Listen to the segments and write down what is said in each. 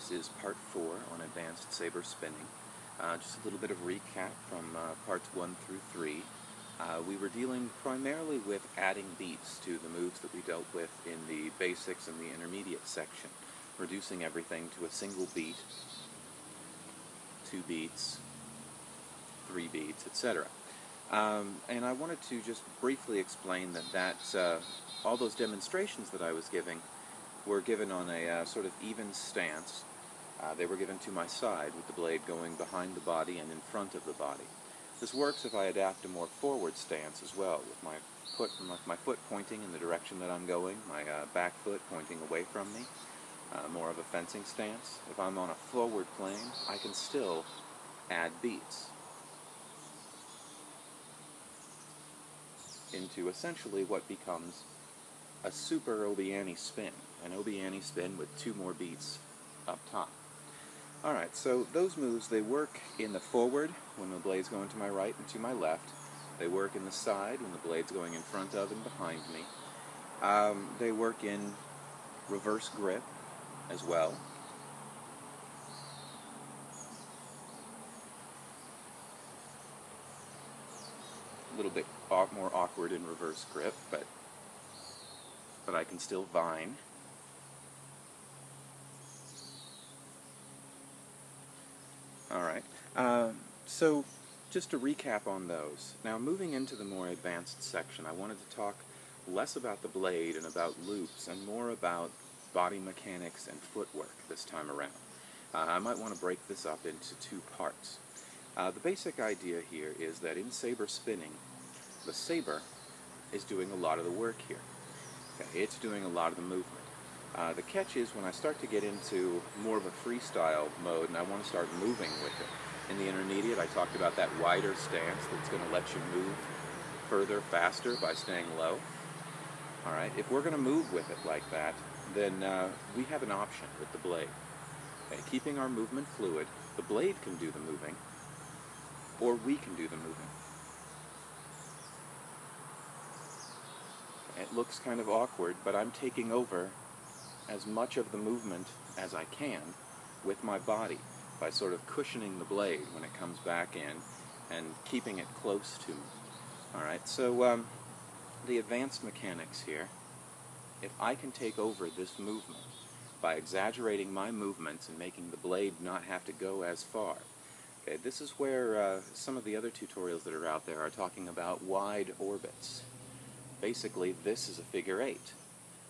This is part 4 on advanced saber spinning. Just a little bit of recap from parts 1 through 3. We were dealing primarily with adding beats to the moves that we dealt with in the basics and the intermediate section, reducing everything to a single beat, 2 beats, 3 beats, etc. And I wanted to just briefly explain that all those demonstrations that I was giving were given on a sort of even stance. They were given to my side with the blade going behind the body and in front of the body. This works if I adapt a more forward stance as well, with my foot pointing in the direction that I'm going, my back foot pointing away from me, more of a fencing stance. If I'm on a forward plane, I can still add beats into essentially what becomes a super Obiani spin, an Obiani spin with 2 more beats up top. Alright, so those moves, they work in the forward when the blade's going to my right and to my left. They work in the side when the blade's going in front of and behind me. They work in reverse grip as well. A little bit more awkward in reverse grip, but I can still vine. Alright, so just to recap on those. Now moving into the more advanced section, I wanted to talk less about the blade and about loops and more about body mechanics and footwork this time around. I might want to break this up into 2 parts. The basic idea here is that in saber spinning, the saber is doing a lot of the work here. Okay, it's doing a lot of the movement. The catch is when I start to get into more of a freestyle mode and I want to start moving with it. In the intermediate, I talked about that wider stance that's going to let you move further, faster by staying low. Alright, if we're going to move with it like that, then we have an option with the blade. Okay, keeping our movement fluid, the blade can do the moving, or we can do the moving. It looks kind of awkward, but I'm taking over as much of the movement as I can with my body by sort of cushioning the blade when it comes back in and keeping it close to me. Alright, so the advanced mechanics here, if I can take over this movement by exaggerating my movements and making the blade not have to go as far. Okay, this is where some of the other tutorials that are out there are talking about wide orbits. Basically, this is a figure 8,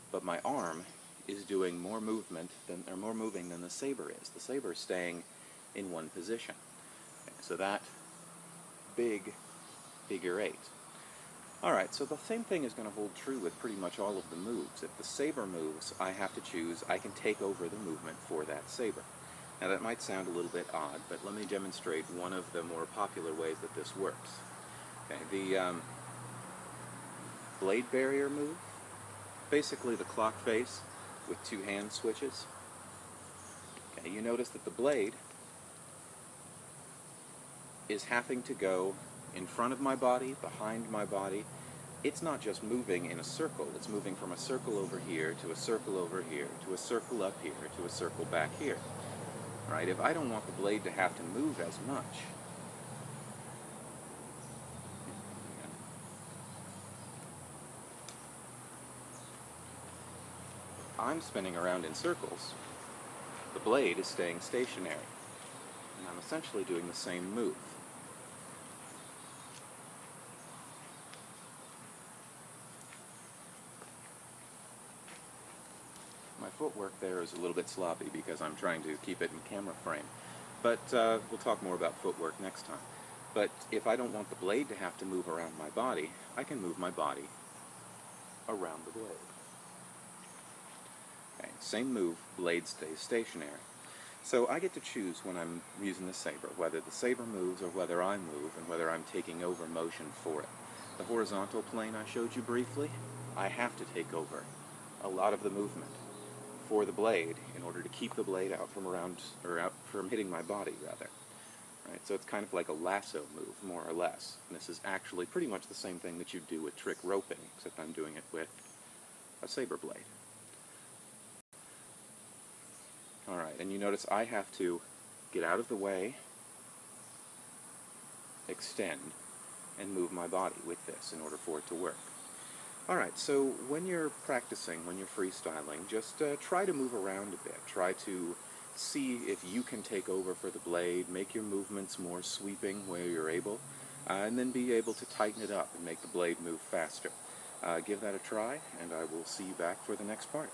but my arm is doing more movement than, or more moving than the saber is. The saber is staying in one position. Okay, so that big figure 8. Alright, so the same thing is going to hold true with pretty much all of the moves. If the saber moves, I have to choose, I can take over the movement for that saber. Now that might sound a little bit odd, but let me demonstrate one of the more popular ways that this works. Okay, the blade barrier move, basically the clock face with 2 hand switches. Okay, you notice that the blade is having to go in front of my body, behind my body. It's not just moving in a circle, it's moving from a circle over here to a circle over here to a circle up here to a circle back here. Right? If I don't want the blade to have to move as much, I'm spinning around in circles, the blade is staying stationary, and I'm essentially doing the same move. My footwork there is a little bit sloppy because I'm trying to keep it in camera frame, but we'll talk more about footwork next time. But if I don't want the blade to have to move around my body, I can move my body around the blade. Okay, same move, blade stays stationary. So I get to choose when I'm using the saber, whether the saber moves or whether I move, and whether I'm taking over motion for it. The horizontal plane I showed you briefly, I have to take over a lot of the movement for the blade in order to keep the blade out from hitting my body, rather. Right? So it's kind of like a lasso move, more or less. And this is actually pretty much the same thing that you do with trick roping, except I'm doing it with a saber blade. Alright, and you notice I have to get out of the way, extend, and move my body with this in order for it to work. Alright, so when you're practicing, when you're freestyling, just try to move around a bit. Try to see if you can take over for the blade, make your movements more sweeping where you're able, and then be able to tighten it up and make the blade move faster. Give that a try, and I will see you back for the next part.